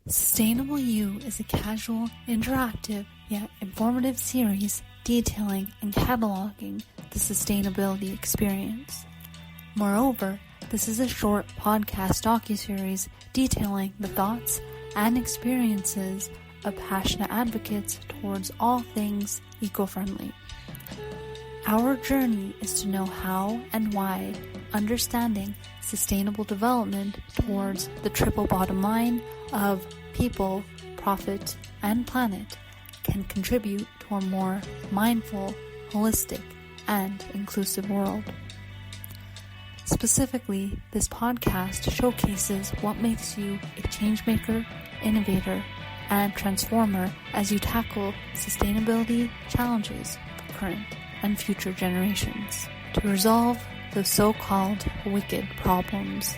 Sustainable You is a casual, interactive, yet informative series detailing and cataloging the sustainability experience. Moreover, this is a short podcast docuseries detailing the thoughts and experiences of passionate advocates towards all things eco-friendly. Our journey is to know how and why understanding sustainable development towards the triple bottom line of people, profit, and planet can contribute to a more mindful, holistic, and inclusive world. Specifically, this podcast showcases what makes you a changemaker, innovator, and transformer as you tackle sustainability challenges for current and future generations to resolve those so-called wicked problems.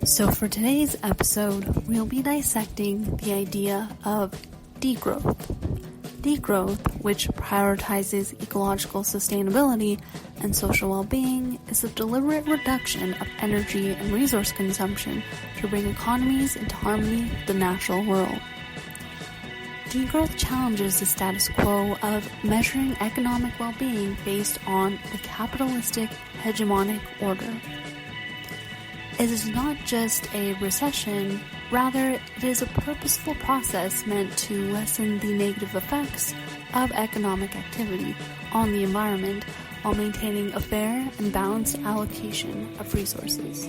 So for today's episode, we'll be dissecting the idea of degrowth. Degrowth, which prioritizes ecological sustainability and social well-being, is a deliberate reduction of energy and resource consumption to bring economies into harmony with the natural world. Degrowth challenges the status quo of measuring economic well-being based on the capitalistic hegemonic order. It is not just a recession, rather it is a purposeful process meant to lessen the negative effects of economic activity on the environment while maintaining a fair and balanced allocation of resources.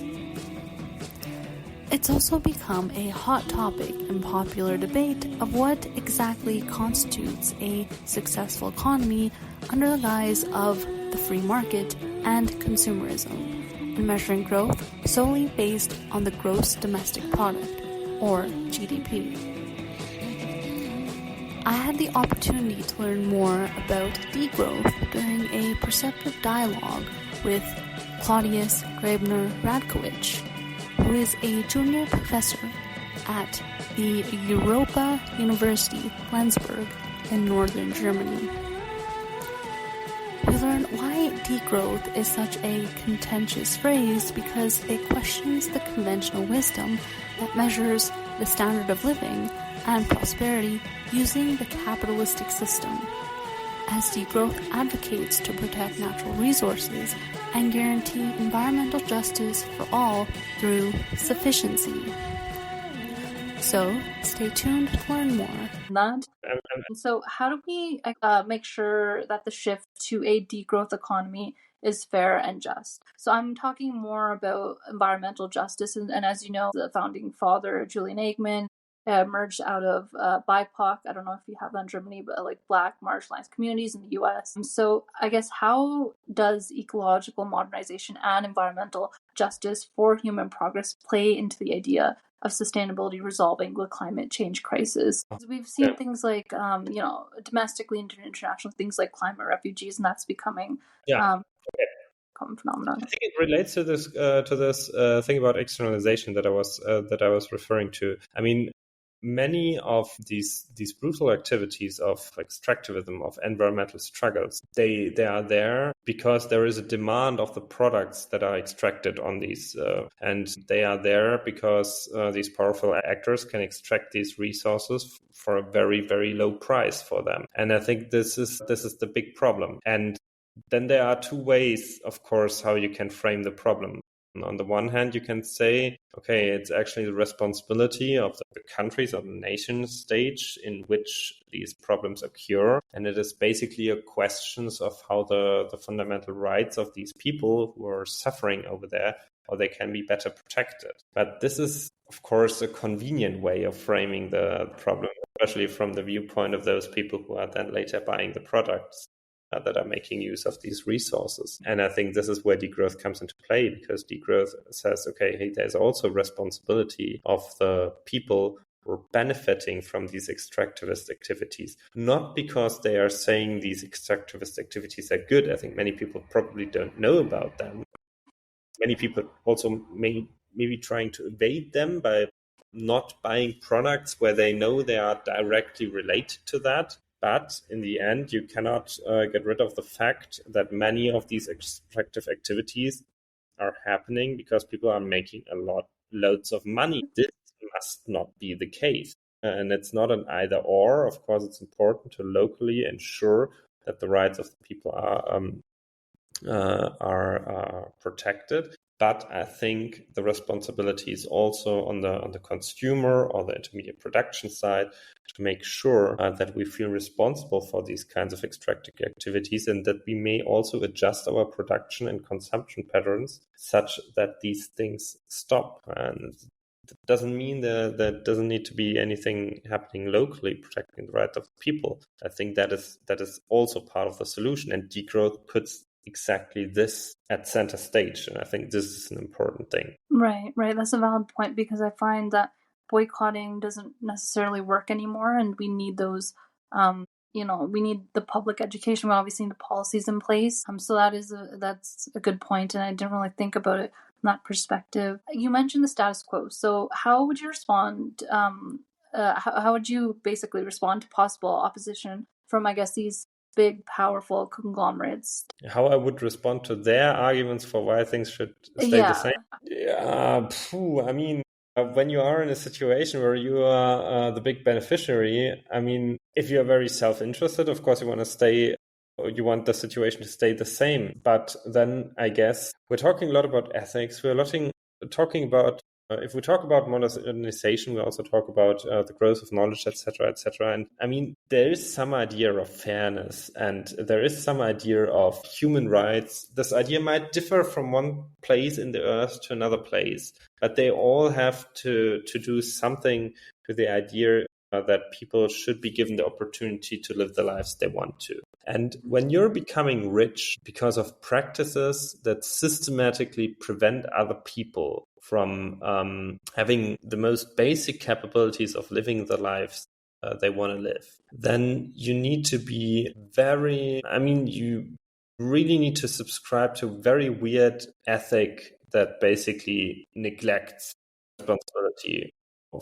It's also become a hot topic in popular debate of what exactly constitutes a successful economy under the guise of the free market and consumerism, and measuring growth solely based on the Gross Domestic Product, or GDP. I had the opportunity to learn more about degrowth during a perceptive dialogue with Claudius Gräbner-Radkowitsch, who is a junior professor at the Europa University Flensburg in northern Germany. We learn why degrowth is such a contentious phrase because it questions the conventional wisdom that measures the standard of living and prosperity using the capitalistic system, as degrowth advocates to protect natural resources and guarantee environmental justice for all through sufficiency. So, stay tuned to learn more. So how do we make sure that the shift to a degrowth economy is fair and just? So I'm talking more about environmental justice, and as you know, the founding father, Julian Eggman, emerged out of BIPOC, I don't know if you have that in Germany, but like Black marginalized communities in the US. So I guess how does ecological modernization and environmental justice for human progress play into the idea of sustainability resolving the climate change crisis? We've seen things like, domestically and international things like climate refugees, and that's becoming common phenomenon. I think it relates to this thing about externalization that I was referring to. I mean, many of these brutal activities of extractivism, of environmental struggles, they are there because there is a demand of the products that are extracted on these, and they are there because these powerful actors can extract these resources for a very, very low price for them. And I think this is the big problem. And then there are two ways, of course, how you can frame the problem. On the one hand, you can say, okay, it's actually the responsibility of the countries, of the nation stage in which these problems occur. And it is basically a question of how the fundamental rights of these people who are suffering over there, how they can be better protected. But this is, of course, a convenient way of framing the problem, especially from the viewpoint of those people who are then later buying the products that are making use of these resources. And I think this is where degrowth comes into play, because degrowth says, okay, hey, there's also responsibility of the people who are benefiting from these extractivist activities, not because they are saying these extractivist activities are good. I think many people probably don't know about them. Many people also may be trying to evade them by not buying products where they know they are directly related to that. But in the end, you cannot get rid of the fact that many of these extractive activities are happening because people are making loads of money. This is must not be the case. And it's not an either or. Of course, it's important to locally ensure that the rights of the people are protected. But I think the responsibility is also on the consumer or the intermediate production side to make sure that we feel responsible for these kinds of extractive activities, and that we may also adjust our production and consumption patterns such that these things stop. And it doesn't mean that doesn't need to be anything happening locally protecting the rights of people. I think that is also part of the solution, and degrowth puts exactly this at center stage. And I think this is an important thing. Right. That's a valid point, because I find that boycotting doesn't necessarily work anymore, and we need those, we need the public education. We obviously need the policies in place. So that's a good point, and I didn't really think about it from that perspective. You mentioned the status quo. So how would you respond? How would you basically respond to possible opposition from, I guess, these big, powerful conglomerates? How I would respond to their arguments for why things should stay the same? I mean, when you are in a situation where you are the big beneficiary, I mean, if you're very self-interested, of course, you want the situation to stay the same. But then I guess we're talking a lot about ethics. We're talking about if we talk about modernization, we also talk about the growth of knowledge, etc., etc. And I mean, there is some idea of fairness, and there is some idea of human rights. This idea might differ from one place in the earth to another place, but they all have to do something with the idea that people should be given the opportunity to live the lives they want to. And when you're becoming rich because of practices that systematically prevent other people from having the most basic capabilities of living the lives they want to live, then you need to be you really need to subscribe to a very weird ethic that basically neglects responsibility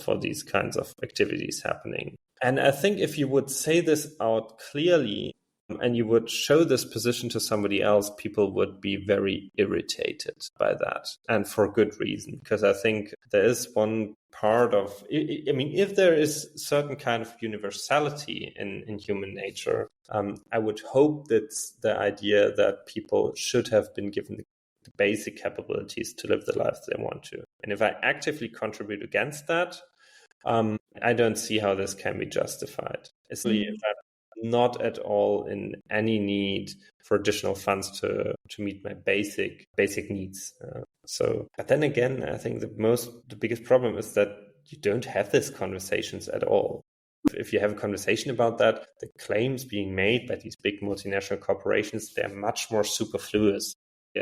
for these kinds of activities happening. And I think if you would say this out clearly and you would show this position to somebody else, people would be very irritated by that, and for good reason, because I think there is one part of, I mean, if there is certain kind of universality in human nature, I would hope that's the idea that people should have been given the basic capabilities to live the lives they want to. And if I actively contribute against that, I don't see how this can be justified. Especially if I'm not at all in any need for additional funds to meet my basic needs. But then again, I think the biggest problem is that you don't have these conversations at all. If you have a conversation about that, the claims being made by these big multinational corporations, they're much more superfluous.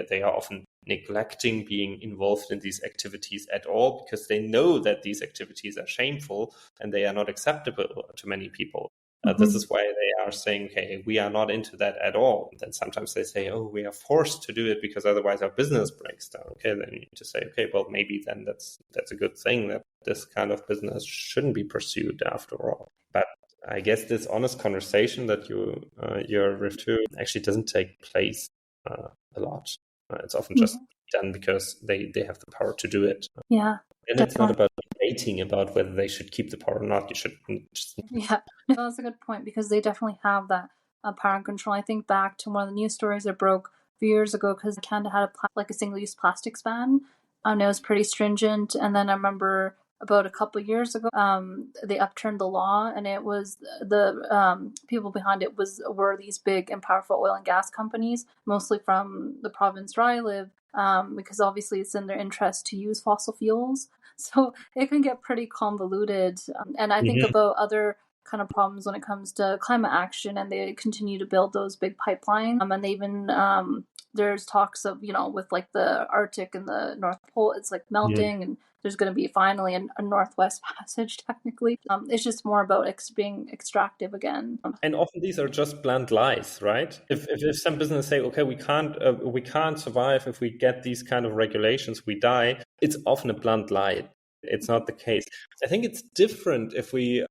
They are often neglecting being involved in these activities at all, because they know that these activities are shameful and they are not acceptable to many people. This is why they are saying, okay, we are not into that at all. And then sometimes they say, oh, we are forced to do it because otherwise our business breaks down. Okay, then you need to say, okay, well, maybe then that's a good thing, that this kind of business shouldn't be pursued after all. But I guess this honest conversation that you're referring to actually doesn't take place a lot. It's often just done because they have the power to do it. Yeah. And it's not about debating about whether they should keep the power or not. You should just... Yeah, no, that's a good point, because they definitely have that power and control. I think back to one of the news stories that broke a few years ago, because Canada had a single-use plastics ban. And it was pretty stringent. And then I remember about a couple of years ago, they upturned the law, and it was the people behind it were these big and powerful oil and gas companies, mostly from the province where I live, because obviously it's in their interest to use fossil fuels. So it can get pretty convoluted. And I think about other kind of problems when it comes to climate action, and they continue to build those big pipelines. And they even there's talks of, with like the Arctic and the North Pole, it's like melting, and there's going to be finally a Northwest Passage, technically. It's just more about being extractive again. And often these are just blunt lies, right? If some business say, okay, we can't survive if we get these kind of regulations, we die. It's often a blunt lie. It's not the case. I think it's different if we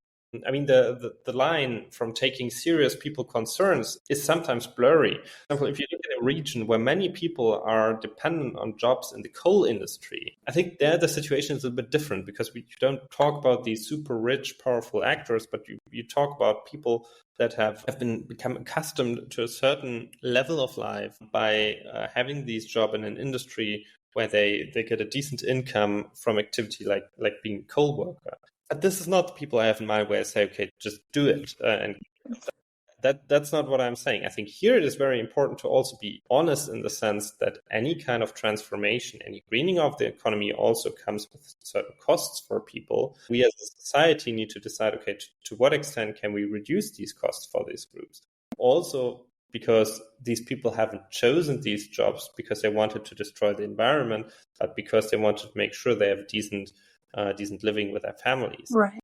I mean, the line from taking serious people concerns is sometimes blurry. For example, if you look at a region where many people are dependent on jobs in the coal industry, I think there the situation is a bit different, because you don't talk about these super rich, powerful actors, but you talk about people that have become accustomed to a certain level of life by having these jobs in an industry where they get a decent income from activity like being a coal worker. But this is not the people I have in mind where I say, okay, just do it. And that's not what I'm saying. I think here it is very important to also be honest in the sense that any kind of transformation, any greening of the economy also comes with certain costs for people. We as a society need to decide, okay, to what extent can we reduce these costs for these groups? Also, because these people haven't chosen these jobs because they wanted to destroy the environment, but because they wanted to make sure they have decent living with their families. Right.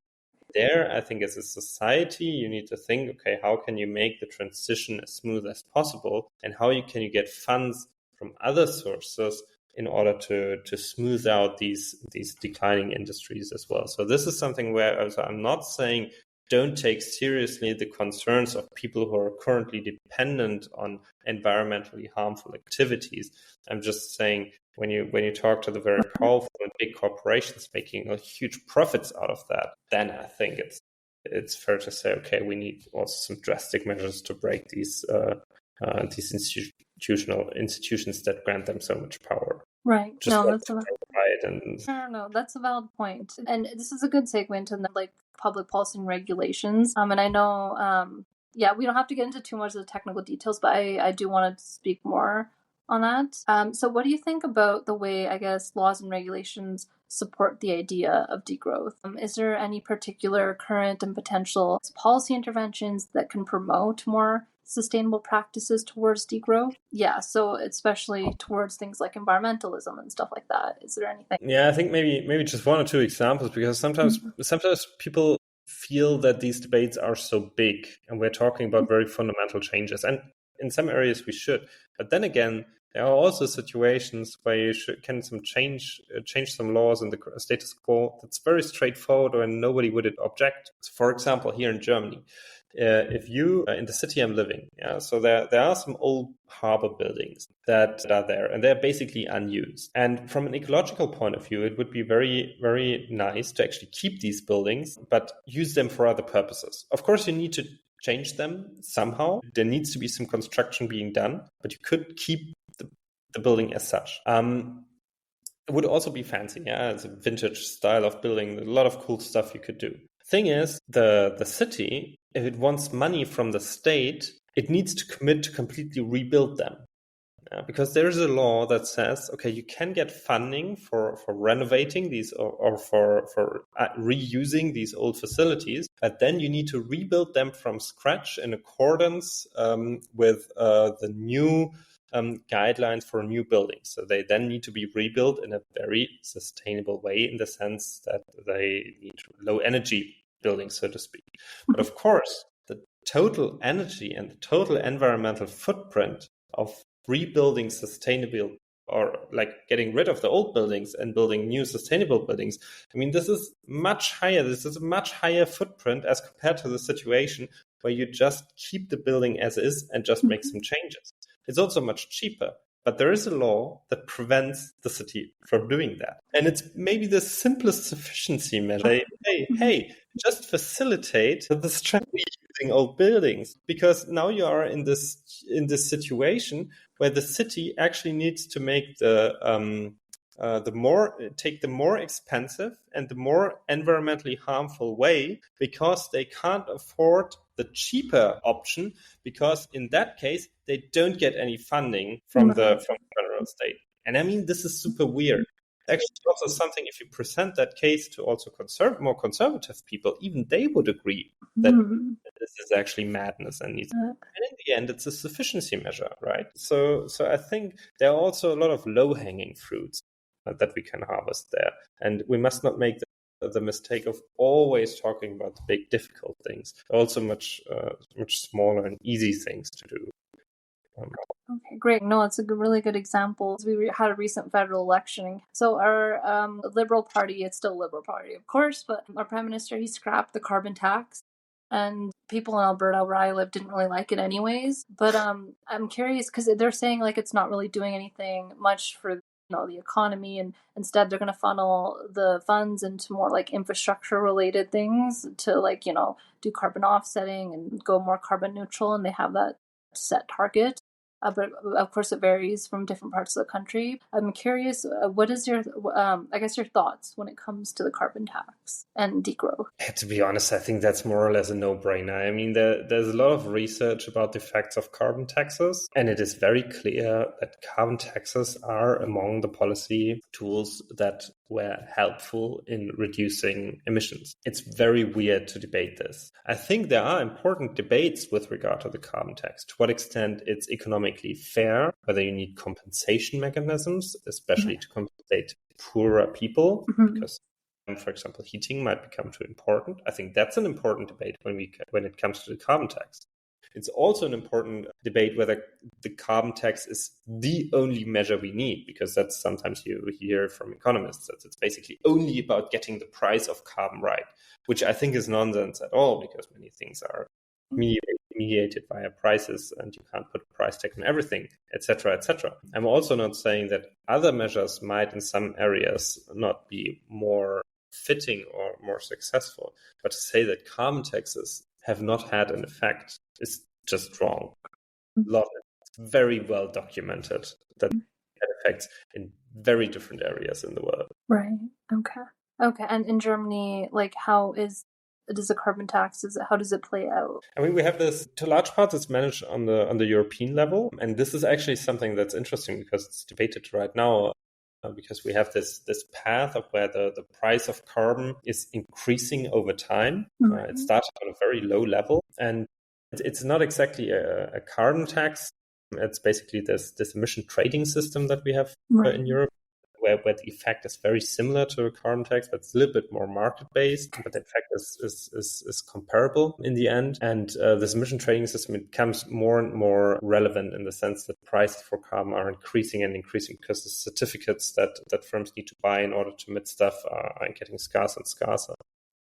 There, I think as a society, you need to think, okay, how can you make the transition as smooth as possible? And how can you get funds from other sources in order to smooth out these declining industries as well? So this is something where I'm not saying don't take seriously the concerns of people who are currently dependent on environmentally harmful activities. I'm just saying when you talk to the very powerful and big corporations making huge profits out of that, then I think it's fair to say, okay, we need also some drastic measures to break these institutions that grant them so much power. Right. Just no, like that's a no, that's a valid point. And this is a good segue into public policy and regulations. And I know, we don't have to get into too much of the technical details, but I do want to speak more on that. So what do you think about the way, I guess, laws and regulations support the idea of degrowth? Is there any particular current and potential policy interventions that can promote more sustainable practices towards degrowth? Yeah, so especially towards things like environmentalism and stuff like that. Is there anything? Yeah, I think maybe just one or two examples, because sometimes people feel that these debates are so big and we're talking about very fundamental changes. And in some areas we should. But then again, there are also situations where you can change some laws in the status quo that's very straightforward and nobody would object. So for example, here in Germany, if you in the city I'm living, so there are some old harbor buildings that are there, and they're basically unused. And from an ecological point of view, it would be very, very nice to actually keep these buildings, but use them for other purposes. Of course, you need to change them somehow. There needs to be some construction being done, but you could keep the building as such. It would also be fancy. It's a vintage style of building. A lot of cool stuff you could do. Thing is, the city, if it wants money from the state, it needs to commit to completely rebuild them. Because there is a law that says, okay, you can get funding for renovating these or for reusing these old facilities, but then you need to rebuild them from scratch in accordance with the new guidelines for new buildings. So they then need to be rebuilt in a very sustainable way, in the sense that they need low energy buildings, so to speak. But of course, the total energy and the total environmental footprint of rebuilding sustainable, or like getting rid of the old buildings and building new sustainable buildings, I mean, this is much higher. This is a much higher footprint as compared to the situation where you just keep the building as is and just make some changes. It's also much cheaper. But there is a law that prevents the city from doing that. And it's maybe the simplest sufficiency measure. Hey, just facilitate the strategy using old buildings. Because now you are in this situation where the city actually needs to make the more expensive and the more environmentally harmful way, because they can't afford the cheaper option, because in that case they don't get any funding from the federal state. And I mean, this is super weird. Actually, also something, if you present that case to also more conservative people, even they would agree that this is actually madness and needs. And in the end, it's a sufficiency measure, right? So I think there are also a lot of low-hanging fruits that we can harvest there, and we must not make the mistake of always talking about the big difficult things. Also much smaller and easy things to do. Okay, great. No, it's a really good example. We had a recent federal election. So our Liberal Party, it's still Liberal Party, of course, but our Prime Minister, he scrapped the carbon tax. And people in Alberta, where I live, didn't really like it anyways. But I'm curious because they're saying like it's not really doing anything much for the economy, and instead they're going to funnel the funds into more like infrastructure related things to like do carbon offsetting and go more carbon neutral, and they have that set target. But of course, it varies from different parts of the country. I'm curious, what is your, I guess, your thoughts when it comes to the carbon tax and degrowth? To be honest, I think that's more or less a no-brainer. I mean, there's a lot of research about the effects of carbon taxes, and it is very clear that carbon taxes are among the policy tools that were helpful in reducing emissions. It's very weird to debate this. I think there are important debates with regard to the carbon tax, to what extent it's economically fair, whether you need compensation mechanisms, especially to compensate poorer people, because for example, heating might become too important. I think that's an important debate when it comes to the carbon tax. It's also an important debate whether the carbon tax is the only measure we need, because that's sometimes you hear from economists that it's basically only about getting the price of carbon right, which I think is nonsense at all, because many things are mediated via prices and you can't put a price tag on everything, etc., etc. I'm also not saying that other measures might in some areas not be more fitting or more successful, but to say that carbon taxes have not had an effect is just wrong. It's very well documented that it affects in very different areas in the world. Right. Okay. And in Germany, like, does the carbon tax, how does it play out? I mean, we have this, to large parts, it's managed on the European level. And this is actually something that's interesting because it's debated right now. Because we have this path of where the price of carbon is increasing over time. It started on a very low level, and it's not exactly a carbon tax. It's basically this emission trading system that we have in Europe, where the effect is very similar to a carbon tax, but it's a little bit more market-based, but the effect is comparable in the end. And this emission trading system, it becomes more and more relevant in the sense that prices for carbon are increasing and increasing because the certificates that firms need to buy in order to emit stuff are getting scarcer and scarcer.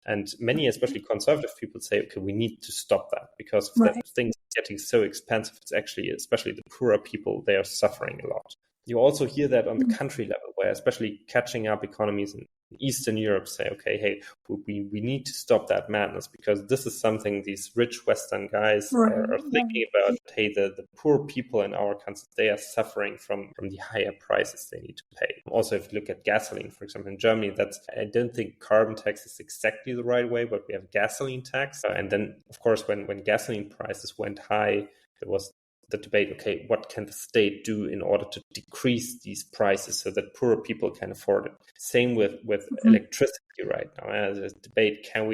And many, especially conservative people, say, okay, we need to stop that because that things are getting so expensive. It's actually, especially the poorer people, they are suffering a lot. You also hear that on the country level, where especially catching up economies in Eastern Europe say, okay, hey, we need to stop that madness because this is something these rich Western guys are thinking about. Hey, the poor people in our countries, they are suffering from the higher prices they need to pay. Also, if you look at gasoline, for example, in Germany, I don't think carbon tax is exactly the right way, but we have gasoline tax. And then, of course, when gasoline prices went high, there was the debate, okay, what can the state do in order to decrease these prices so that poorer people can afford it? Same with electricity right now. There's a debate, can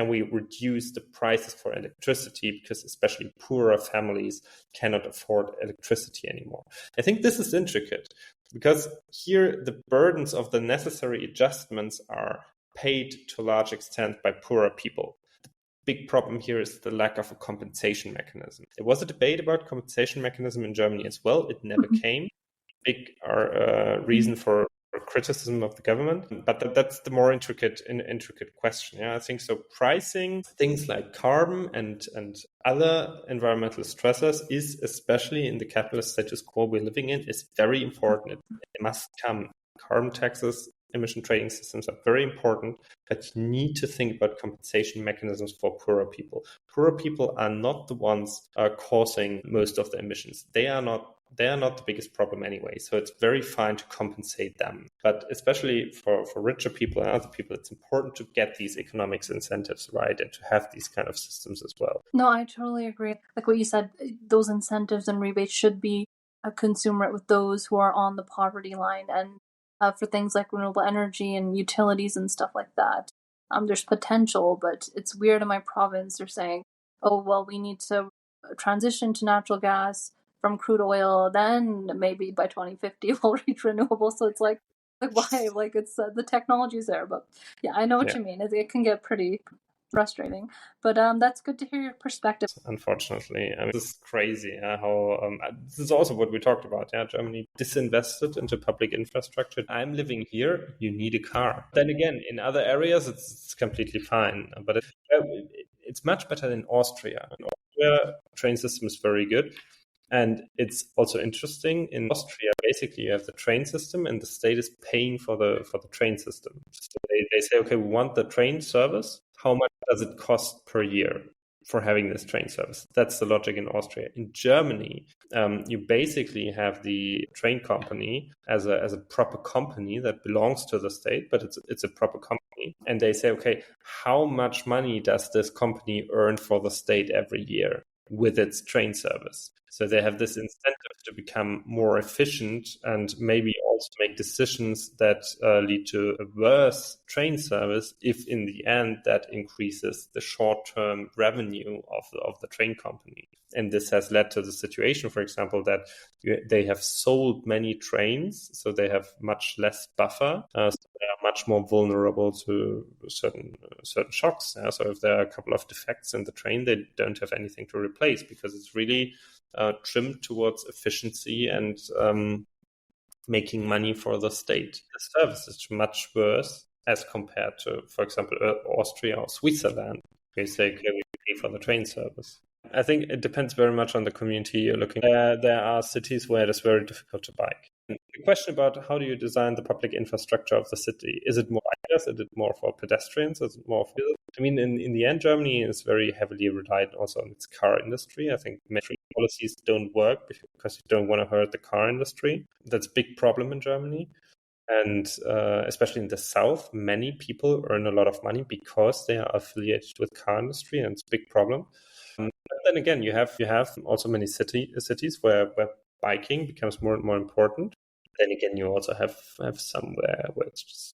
we reduce the prices for electricity because especially poorer families cannot afford electricity anymore? I think this is intricate because here the burdens of the necessary adjustments are paid to a large extent by poorer people. Big problem here is the lack of a compensation mechanism. There was a debate about compensation mechanism in Germany as well. It never came. Big reason for criticism of the government, but that's the more intricate question. Yeah, I think so. Pricing things like carbon and other environmental stressors is, especially in the capitalist status quo we're living in, is very important. It must come. Carbon taxes, emission trading systems are very important, but you need to think about compensation mechanisms for poorer people. Poorer people are not the ones causing most of the emissions. They are not the biggest problem anyway. So it's very fine to compensate them. But especially for richer people and other people, it's important to get these economics incentives right and to have these kind of systems as well. No, I totally agree. Like what you said, those incentives and rebates should be consumer with those who are on the poverty line, and for things like renewable energy and utilities and stuff like that. There's potential, but it's weird in my province. They're saying, oh, well, we need to transition to natural gas from crude oil, then maybe by 2050 we'll reach renewable. So it's like why? Like it's the technology's there, but yeah, I know what you mean. It can get pretty frustrating. But that's good to hear your perspective. Unfortunately, I mean, this is crazy how this is also what we talked about. Yeah, Germany disinvested into public infrastructure. I'm living here. You need a car. Then again, in other areas, it's completely fine. But it's much better than Austria. In Austria, train system is very good. And it's also interesting in Austria, basically you have the train system and the state is paying for the train system. So they say, okay, we want the train service. How much does it cost per year for having this train service? That's the logic in Austria. In Germany, you basically have the train company as a proper company that belongs to the state, but it's a proper company. And they say, okay, how much money does this company earn for the state every year with its train service? So they have this incentive to become more efficient and maybe also make decisions that lead to a worse train service if in the end that increases the short-term revenue of the train company. And this has led to the situation, for example, that they have sold many trains, so they have much less buffer. So they are much more vulnerable to certain shocks. So if there are a couple of defects in the train, they don't have anything to replace because it's really trimmed towards efficiency and making money for the state. The service is much worse as compared to, for example, Austria or Switzerland. They say, okay, we pay for the train service. I think it depends very much on the community you're looking at. There are cities where it is very difficult to bike. And the question about how do you design the public infrastructure of the city? Is it more bikers? Is it more for pedestrians? Is it more for... I mean, in the end, Germany is very heavily reliant also on its car industry. I think many policies don't work because you don't want to hurt the car industry. That's a big problem in Germany. And especially in the south, many people earn a lot of money because they are affiliated with car industry, and it's a big problem. But then again, you have also many cities where biking becomes more and more important. Then again, you also have somewhere where it's just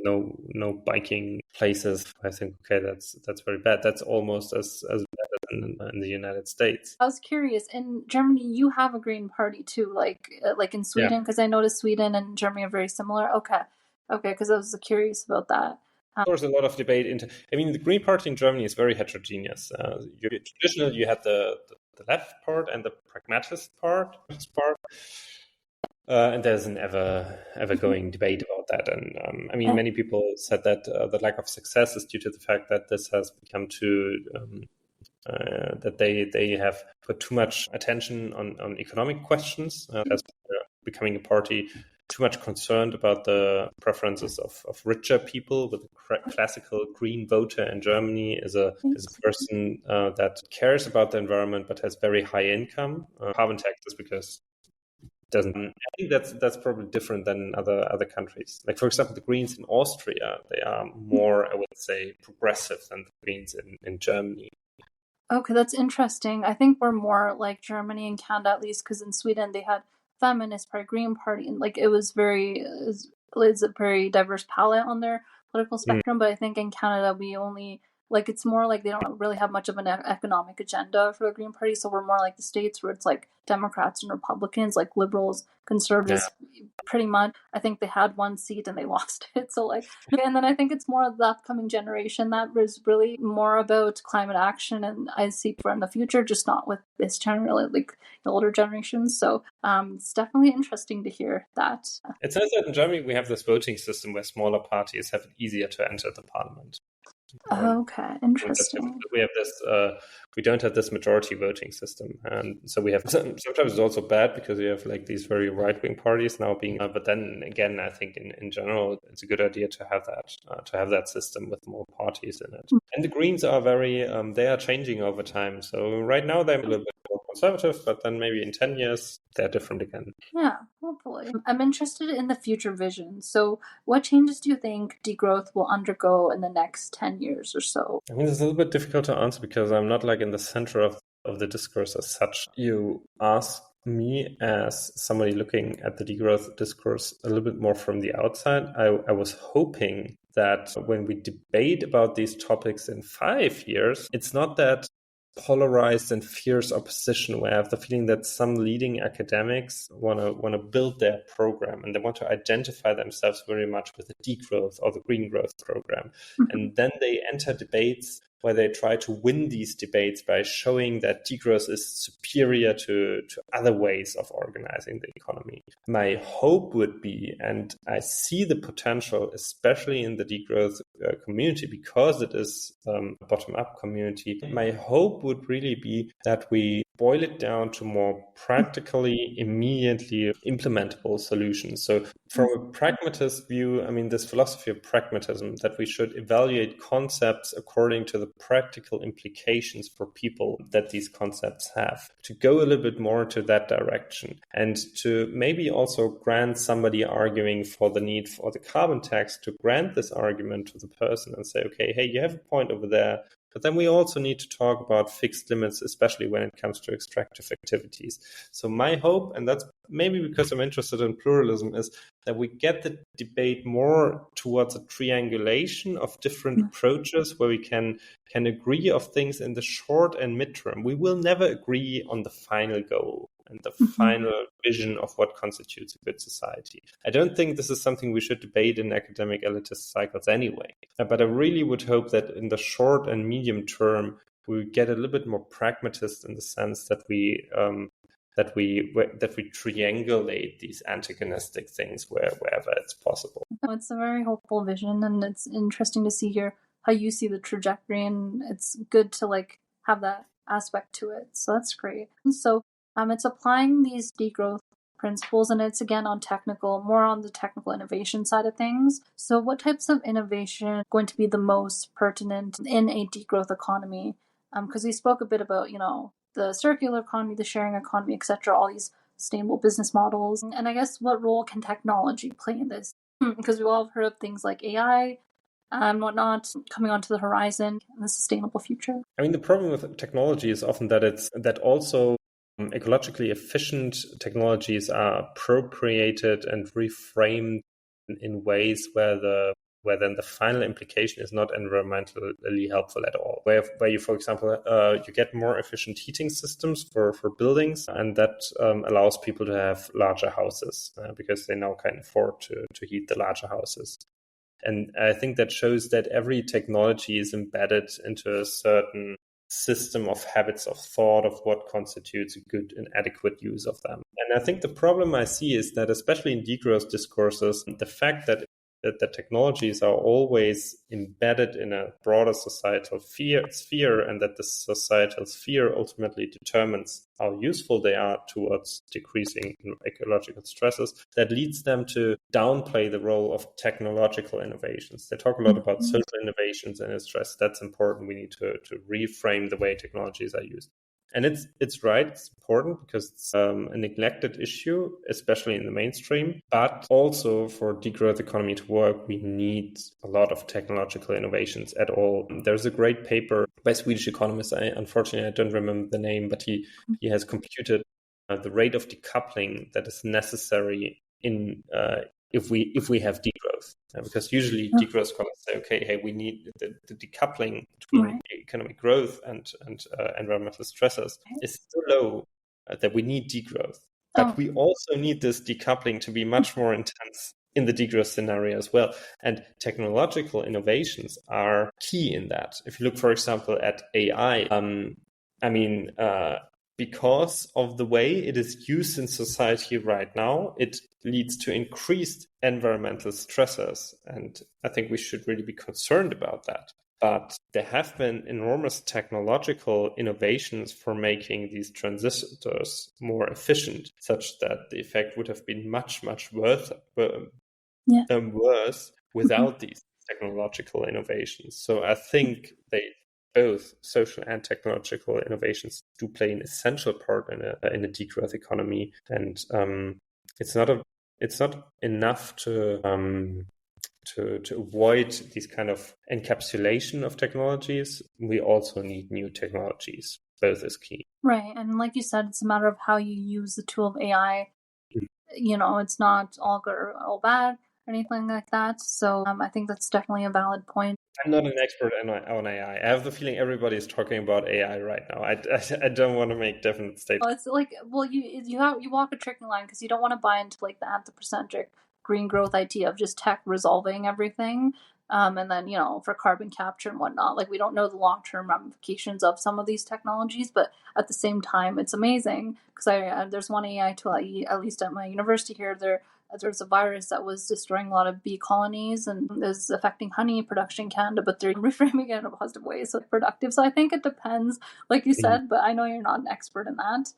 no biking places. I think, okay, that's very bad. That's almost as bad as in the United States. I was curious, in Germany, you have a Green Party too, like in Sweden, because I noticed Sweden and Germany are very similar. Okay, because I was curious about that. There's a lot of debate. I mean, the Green Party in Germany is very heterogeneous. Traditionally, you had the left part and the pragmatist part. And there's an ever-going debate about that. And I mean, many people said that the lack of success is due to the fact that this has become too... that they have put too much attention on economic questions, as becoming a party too much concerned about the preferences of richer people. With the classical green voter in Germany is a person that cares about the environment but has very high income. Carbon taxes because doesn't. I think that's probably different than other countries. Like, for example, the Greens in Austria, they are more, I would say, progressive than the Greens in Germany. Okay, that's interesting. I think we're more like Germany and Canada, at least, because in Sweden they had feminist party, Green Party, and like it's a very diverse palette on their political spectrum. But I think in Canada we only like it's more like they don't really have much of an economic agenda for the Green Party. So we're more like the States where it's like Democrats and Republicans, like liberals, conservatives, pretty much. I think they had one seat and they lost it. So like, and then I think it's more of the upcoming generation that was really more about climate action, and I see for in the future, just not with this generally like the older generations. So it's definitely interesting to hear that. It says that in Germany we have this voting system where smaller parties have it easier to enter the parliament. Okay, interesting. We have this. We don't have this majority voting system, and so we have. Sometimes it's also bad because you have like these very right-wing parties now being. But then again, I think in general, it's a good idea to have that system with more parties in it. And the Greens are very. They are changing over time. So right now they're a little bit more conservative, but then maybe in 10 years they're different again. Yeah, hopefully. I'm interested in the future vision. So what changes do you think degrowth will undergo in the next 10 years or so? I mean, it's a little bit difficult to answer because I'm not like in the center of the discourse as such. You ask me as somebody looking at the degrowth discourse a little bit more from the outside. I was hoping that when we debate about these topics in 5 years, it's not that polarized and fierce opposition, where I have the feeling that some leading academics want to build their program and they want to identify themselves very much with the degrowth or the green growth program. And then they enter debates where they try to win these debates by showing that degrowth is superior to other ways of organizing the economy. My hope would be, and I see the potential, especially in the degrowth community, because it is a bottom-up community, my hope would really be that we boil it down to more practically, immediately implementable solutions. So from a pragmatist view, I mean, this philosophy of pragmatism, that we should evaluate concepts according to the practical implications for people that these concepts have, to go a little bit more to that direction, and to maybe also grant somebody arguing for the need for the carbon tax, to grant this argument to the person and say, okay, hey, you have a point over there, but then we also need to talk about fixed limits, especially when it comes to extractive activities. So my hope, and that's maybe because I'm interested in pluralism, is that we get the debate more towards a triangulation of different approaches where we can agree of things in the short and midterm. We will never agree on the final goal and the final vision of what constitutes a good society. I don't think this is something we should debate in academic elitist cycles anyway. But I really would hope that in the short and medium term, we get a little bit more pragmatist in the sense that we triangulate these antagonistic things wherever it's possible. It's a very hopeful vision, and it's interesting to see here how you see the trajectory, and it's good to have that aspect to it. So that's great. And so it's applying these degrowth principles, and it's again more on the technical innovation side of things. So what types of innovation are going to be the most pertinent in a degrowth economy? Because we spoke a bit about, the circular economy, the sharing economy, etc., all these sustainable business models. And I guess what role can technology play in this? Because we've all heard of things like AI and whatnot coming onto the horizon in the sustainable future. I mean, the problem with technology is often that also ecologically efficient technologies are appropriated and reframed in ways where then the final implication is not environmentally helpful at all. Where you, for example, you get more efficient heating systems for buildings, and that allows people to have larger houses because they now can afford to heat the larger houses. And I think that shows that every technology is embedded into a certain system of habits of thought of what constitutes a good and adequate use of them. And I think the problem I see is that, especially in degrowth discourses, the fact that the technologies are always embedded in a broader societal sphere, and that the societal sphere ultimately determines how useful they are towards decreasing ecological stresses, that leads them to downplay the role of technological innovations. They talk a lot about social innovations and stress. That's important. We need to reframe the way technologies are used. And it's right, it's important because it's a neglected issue, especially in the mainstream. But also for degrowth economy to work, we need a lot of technological innovations at all. There's a great paper by a Swedish economist. Unfortunately, I don't remember the name, but he has computed the rate of decoupling that is necessary in if we have degrowth. Because usually degrowth scholars say, okay, hey, we need the decoupling between economic growth and environmental stresses is so low that we need degrowth. But we also need this decoupling to be much more intense in the degrowth scenario as well. And technological innovations are key in that. If you look, for example, at AI, because of the way it is used in society right now, it leads to increased environmental stressors. And I think we should really be concerned about that. But there have been enormous technological innovations for making these transistors more efficient, such that the effect would have been much, much worse without these technological innovations. So I think both social and technological innovations do play an essential part in a degrowth economy, and it's not enough to avoid these kind of encapsulation of technologies. We also need new technologies. Both is key. Right, and like you said, it's a matter of how you use the tool of AI. It's not all good or all bad or anything like that. So I think that's definitely a valid point. I'm not an expert on AI. I have the feeling everybody is talking about AI right now. I don't want to make definite statements. It's like, well, you walk a tricky line because you don't want to buy into like the anthropocentric green growth idea of just tech resolving everything. And then, for carbon capture and whatnot, like we don't know the long-term ramifications of some of these technologies, but at the same time, it's amazing because there's one AI tool, at least at my university here, there's a virus that was destroying a lot of bee colonies and is affecting honey production in Canada, but they're reframing it in a positive way, so it's productive. So I think it depends, like you said, but I know you're not an expert in that.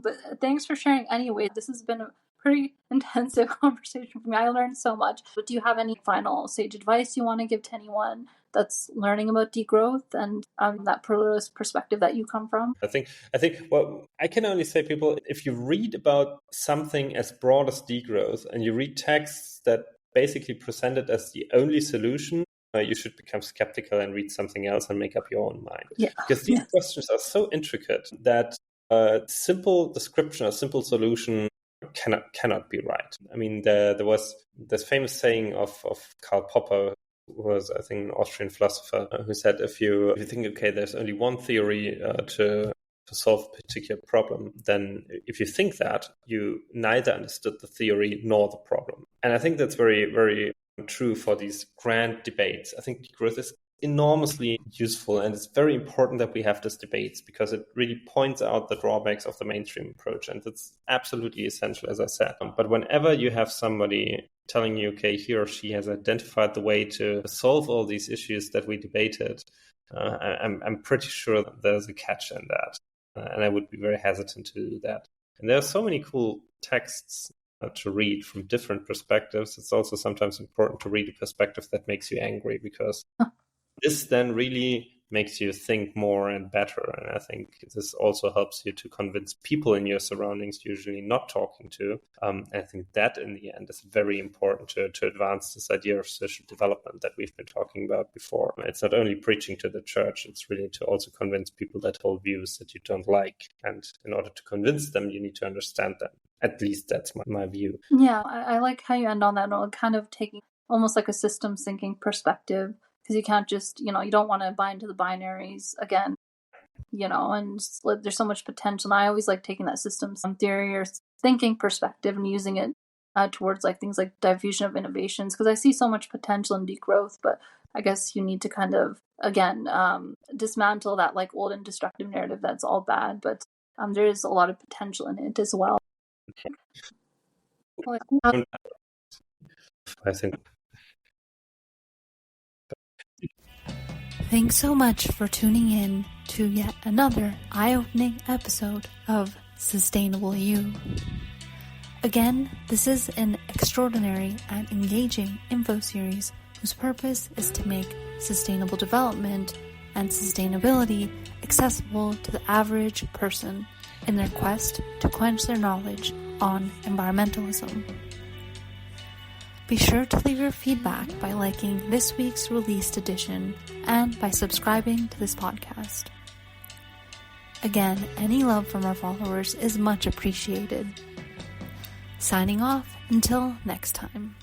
But thanks for sharing anyway. This has been a pretty intensive conversation for me. I learned so much. But do you have any final sage advice you want to give to anyone that's learning about degrowth and that pluralist perspective that you come from? I think well, I can only say, people, if you read about something as broad as degrowth and you read texts that basically present it as the only solution, you should become skeptical and read something else and make up your own mind. Yeah. Because these questions are so intricate that a simple description, a simple solution cannot be right. I mean, there was this famous saying of Karl Popper, who was, I think, an Austrian philosopher, who said, if you think, okay, there's only one theory to solve a particular problem, then if you think that, you neither understood the theory nor the problem. And I think that's very, very true for these grand debates. I think degrowth is enormously useful, and it's very important that we have these debates because it really points out the drawbacks of the mainstream approach, and it's absolutely essential, as I said. But whenever you have somebody telling you, okay, he or she has identified the way to solve all these issues that we debated, I'm pretty sure there's a catch in that, and I would be very hesitant to do that. And there are so many cool texts to read from different perspectives. It's also sometimes important to read a perspective that makes you angry, because this then really makes you think more and better. And I think this also helps you to convince people in your surroundings usually not talking to. I think that in the end is very important to advance this idea of social development that we've been talking about before. It's not only preaching to the church, it's really to also convince people that hold views that you don't like. And in order to convince them, you need to understand them. At least that's my view. Yeah, I like how you end on that note, kind of taking almost like a systems thinking perspective. Because you can't just, you don't want to buy into the binaries again, and there's so much potential. And I always like taking that systems theory or thinking perspective and using it towards like things like diffusion of innovations, because I see so much potential in degrowth, but I guess you need to kind of, again, dismantle that like old and destructive narrative that's all bad, but there is a lot of potential in it as well. I think. Thanks so much for tuning in to yet another eye-opening episode of Sustainable You. Again, this is an extraordinary and engaging info series whose purpose is to make sustainable development and sustainability accessible to the average person in their quest to quench their knowledge on environmentalism. Be sure to leave your feedback by liking this week's released edition and by subscribing to this podcast. Again, any love from our followers is much appreciated. Signing off until next time.